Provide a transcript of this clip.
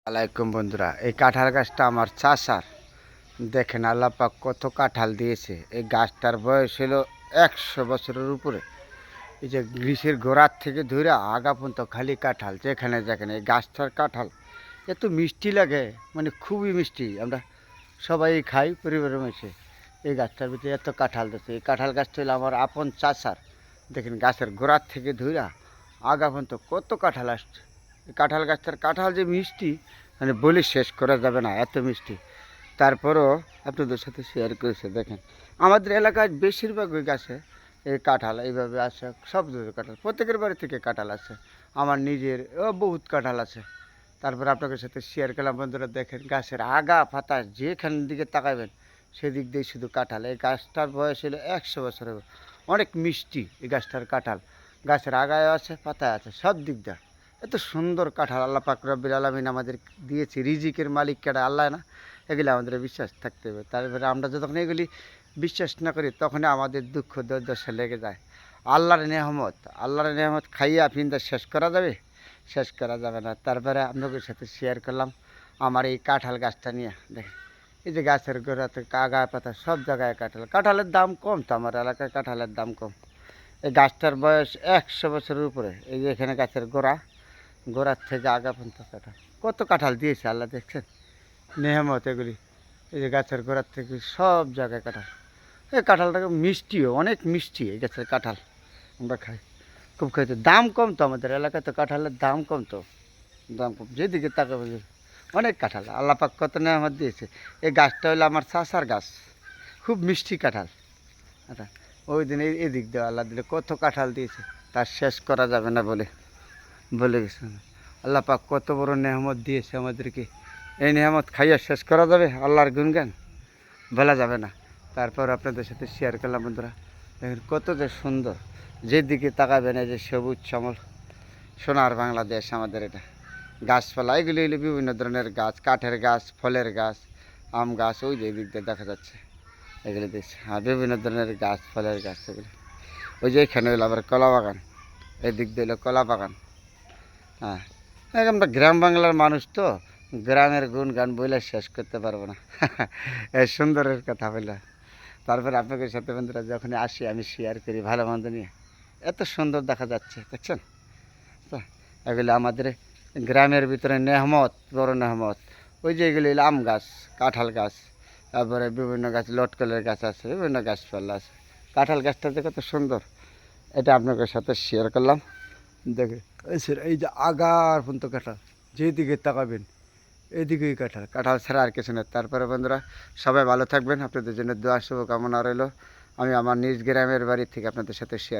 আলাইকুম বন্ধুরা, এই কাঁঠাল গাছটা আমার চাষার। দেখেন আল্লাহ পাক কত কাঁঠাল দিয়েছে। এই গাছটার বয়স হলো 100 বছরের উপরে। এই যে গ্রীষের গোড়ার থেকে ধরে আগা পর্যন্ত খালি কাঁঠাল, যেখানে যেখানে এই গাছটার কাঁঠাল এত মিষ্টি লাগে, মানে খুবই মিষ্টি। আমরা সবাই খাই পরিবারের মধ্যে। এই গাছটার ভিতরে এত কাঁঠাল দিচ্ছে। এই কাঁঠাল গাছটা হলো আমার আপন চাষার। দেখেন গাছের গোড়ার থেকে ধরে আগা পর্যন্ত কত কাঁঠাল আসছে। এই কাঁঠাল গাছটার কাঁঠাল যে মিষ্টি, মানে বলে শেষ করা যাবে না, এত মিষ্টি। তারপরও আপনাদের সাথে শেয়ার করেছে। দেখেন আমাদের এলাকায় বেশিরভাগ ওই গাছে এই কাঁঠাল এইভাবে আসে, সব ধরনের কাঁঠাল, প্রত্যেকের বাড়ি থেকে কাঁঠাল আছে। আমার নিজের বহুত কাঁঠাল আছে। তারপর আপনাদের সাথে শেয়ার করলাম বন্ধুরা। দেখেন গাছের আগা পাতা যেখান দিকে তাকাবেন সেদিক দিয়ে শুধু কাঁঠাল। এই গাছটার বয়স হলো 100 বছরের। অনেক মিষ্টি এই গাছটার কাঁঠাল। গাছের আগায় আছে, পাতায় আছে, সব দিক দিয়ে এত সুন্দর কাঁঠাল আল্লাহ পাক রব্বুল আলামিন আমাদের দিয়েছে। রিজিকের মালিক কেডা? আল্লাহ না? এগুলি আমাদের বিশ্বাস থাকতে হবে। তারপরে আমরা যখন এগুলি বিশ্বাস না করি তখনই আমাদের দুঃখ দুর্দশা লেগে যায়। আল্লাহর নেহামত খাইয়া ফিন্দা শেষ করা যাবে? শেষ করা যাবে না। তারপরে আপনাদের সাথে শেয়ার করলাম আমার এই কাঁঠাল গাছটা নিয়ে। দেখেন এই যে গাছের গোড়াতে আগা পাতা সব জায়গায় কাঁঠাল। কাঁঠালের দাম কম তো, আমার এলাকায় কাঁঠালের দাম কম। এই গাছটার বয়স 100 বছরের উপরে। এই যে এখানে গাছের গোড়ার থেকে আগা পর্যন্ত কাঁঠাল। কত কাঁঠাল দিয়েছে আল্লাহ, দেখছেন নেহামত এগুলি। এই যে গাছের গোড়ার থেকে সব জায়গায় কাঁঠাল। এই কাঁঠালটাকে মিষ্টিও, অনেক মিষ্টি এই গাছের কাঁঠাল। আমরা খাই, খুব খাইতে। দাম কম তো, আমাদের এলাকায় তো কাঁঠালের দাম কম তো, দাম কম। যেদিকে তাকাবে অনেক কাঁঠাল। আল্লাহ পাক কত নেহামত দিয়েছে। এই গাছটা হলো আমার চাষার গাছ, খুব মিষ্টি কাঁঠাল। আচ্ছা, ওই দিন এদিক দিয়ে আল্লাহ দিলে কত কাঁঠাল দিয়েছে, তার শেষ করা যাবে না বলে গেছে। আল্লাহ পাক কত বড় নেহামত দিয়েছে আমাদেরকে। এই নেহামত খাইয়া শেষ করা যাবে? আল্লাহর গুণগান বলা যাবে না। তারপর আপনাদের সাথে শেয়ার করলাম বন্ধুরা। দেখেন কত যে সুন্দর, যেদিকে তাকাবেন এই যে সবুজ শ্যামল সোনার বাংলাদেশ আমাদের এটা। গাছপালা এগুলি হলো বিভিন্ন ধরনের গাছ, কাঠের গাছ, ফলের গাছ, আম গাছ, ওই যে এদিক দিয়ে দেখা যাচ্ছে এগুলি দেখছি। হ্যাঁ, বিভিন্ন ধরনের গাছ, ফলের গাছ এগুলি। ওই যে এখানে হলো আবার কলা বাগান, এদিক দিয়ে হলো কলা বাগান। হ্যাঁ, আমরা গ্রাম বাংলার মানুষ তো, গ্রামের গুণগান বলে শেষ করতে পারবো না। এই সুন্দরের কথা বললে। তারপরে আপনাদের সাথে বন্ধুরা যখন আসি আমি শেয়ার করি ভালো মন্দ নিয়ে। এত সুন্দর দেখা যাচ্ছে, দেখছেন তো? এগুলো আমাদের গ্রামের ভিতরে নেহমত, বড় নেহমত। ওই যে এগুলি আম গাছ, কাঁঠাল গাছ, তারপরে বিভিন্ন গাছ, লটকলের গাছ আছে, বিভিন্ন গাছপালা আছে। কাঁঠাল গাছটা যে কত সুন্দর, এটা আপনাদের সাথে শেয়ার করলাম। দেখে এই যে আগার পর্যন্ত কাঁঠাল, যেদিকে তাকাবেন এদিকেই কাঁঠাল। কাঁঠাল ছাড়া আর কিছু নেই। তারপরে বন্ধুরা সবাই ভালো থাকবেন, আপনাদের জন্য দোয়া শুভকামনা রইল। আমি আমার নিজ গ্রামের বাড়ি থেকে আপনাদের সাথে শেয়ার